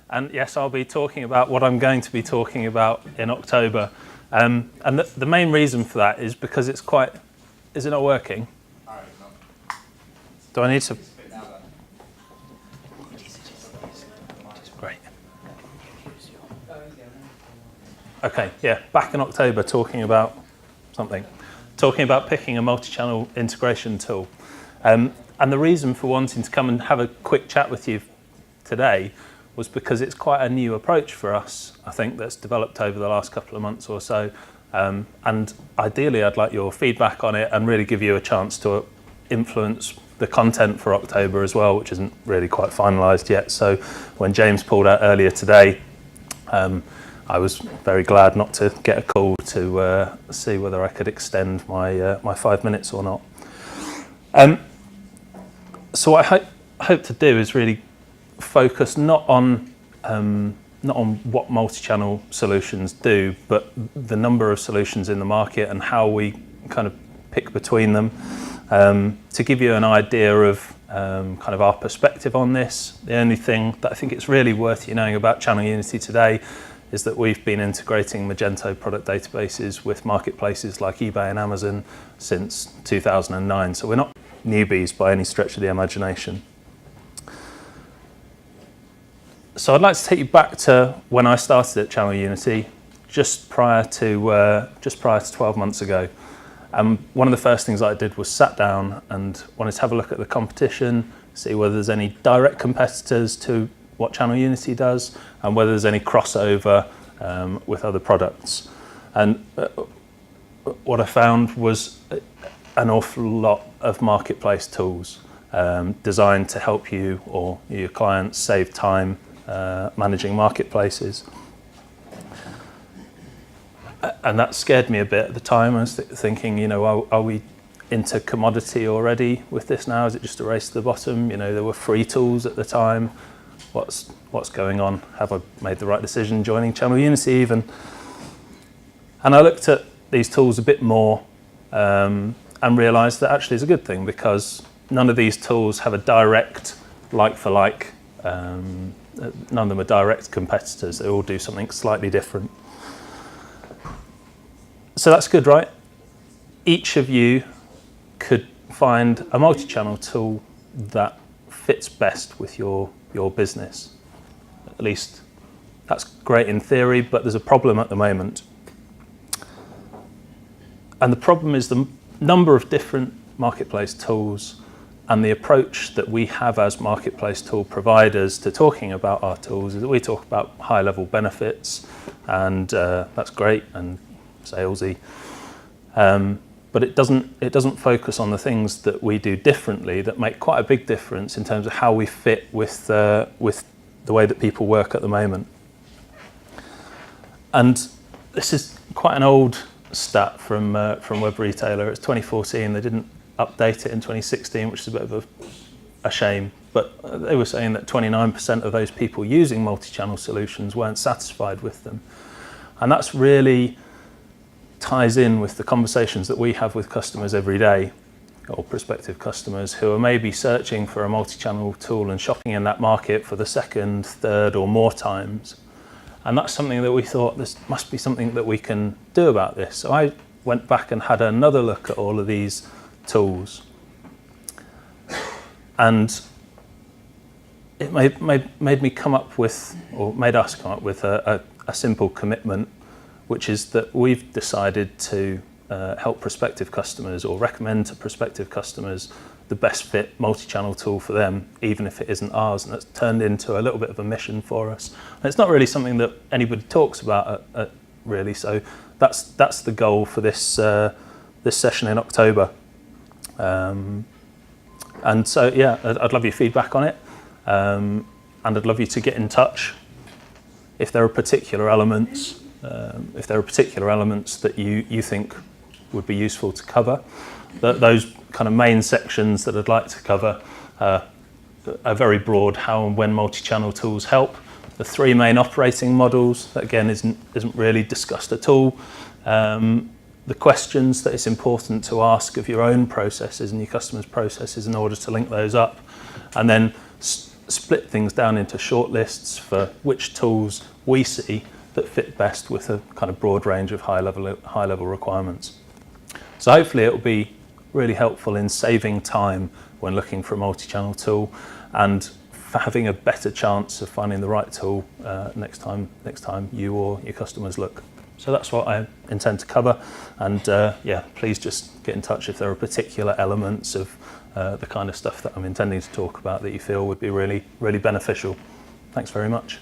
And yes, I'll be talking about what I'm going to be talking about in October. And the main reason for that is because it's quite... Is it not working? Do I need to... Great. Okay, yeah, back in October talking about something. Talking about picking a multi-channel integration tool. And the reason for wanting to come and have a quick chat with you today was because it's quite a new approach for us, I think, that's developed over the last couple of months or so. And ideally, I'd like your feedback on it and really give you a chance to influence the content for October as well, which isn't really quite finalised yet. So when James pulled out earlier today, I was very glad not to get a call to see whether I could extend my 5 minutes or not. So what I hope to do is really focus not on what multi-channel solutions do, but the number of solutions in the market and how we kind of pick between them, to give you an idea of kind of our perspective on this. The only thing that I think it's really worth you knowing about Channel Unity today is that we've been integrating Magento product databases with marketplaces like eBay and Amazon since 2009. So we're not newbies by any stretch of the imagination. So I'd like to take you back to when I started at Channel Unity, just prior to 12 months ago. One of the first things I did was sat down and wanted to have a look at the competition, see whether there's any direct competitors to what Channel Unity does, and whether there's any crossover with other products. And what I found was an awful lot of marketplace tools designed to help you or your clients save time managing marketplaces. And that scared me a bit at the time. I was thinking, you know, are we into commodity already with this now? Is it just a race to the bottom? You know, there were free tools at the time. What's going on? Have I made the right decision joining Channel Unity even? And I looked at these tools a bit more and realised that actually it's a good thing, because none of these tools have a direct like-for-like. None of them are direct competitors. They all do something slightly different. So that's good, right? Each of you could find a multi-channel tool that fits best with your business. At least that's great in theory, but there's a problem at the moment. And the problem is the number of different marketplace tools and the approach that we have as marketplace tool providers to talking about our tools is that we talk about high-level benefits, and that's great and salesy. But it doesn't focus on the things that we do differently that make quite a big difference in terms of how we fit with the way that people work at the moment. And this is quite an old stat from Web Retailer. It's 2014. They didn't update it in 2016, which is a bit of a shame. But they were saying that 29% of those people using multi-channel solutions weren't satisfied with them. And that's really ties in with the conversations that we have with customers every day, or prospective customers who are maybe searching for a multi-channel tool and shopping in that market for the second, third or more times. And that's something that we thought, this must be something that we can do about this. So I went back and had another look at all of these tools. And it made me come up with, or made us come up with a simple commitment, which is that we've decided to help prospective customers, or recommend to prospective customers, the best fit multi-channel tool for them, even if it isn't ours. And that's turned into a little bit of a mission for us. And it's not really something that anybody talks about really. So that's the goal for this session in October. And so yeah, I'd love your feedback on it, and I'd love you to get in touch if there are particular elements. If there are particular elements that you think would be useful to cover. Those kind of main sections that I'd like to cover are very broad: how and when multi-channel tools help, the three main operating models, that again isn't really discussed at all, the questions that it's important to ask of your own processes and your customers' processes in order to link those up, and then split things down into shortlists for which tools we see that fit best with a kind of broad range of high level requirements. So hopefully it will be really helpful in saving time when looking for a multi-channel tool, and for having a better chance of finding the right tool next time you or your customers look. So that's what I intend to cover, and yeah, please just get in touch if there are particular elements of the kind of stuff that I'm intending to talk about that you feel would be really beneficial. Thanks very much.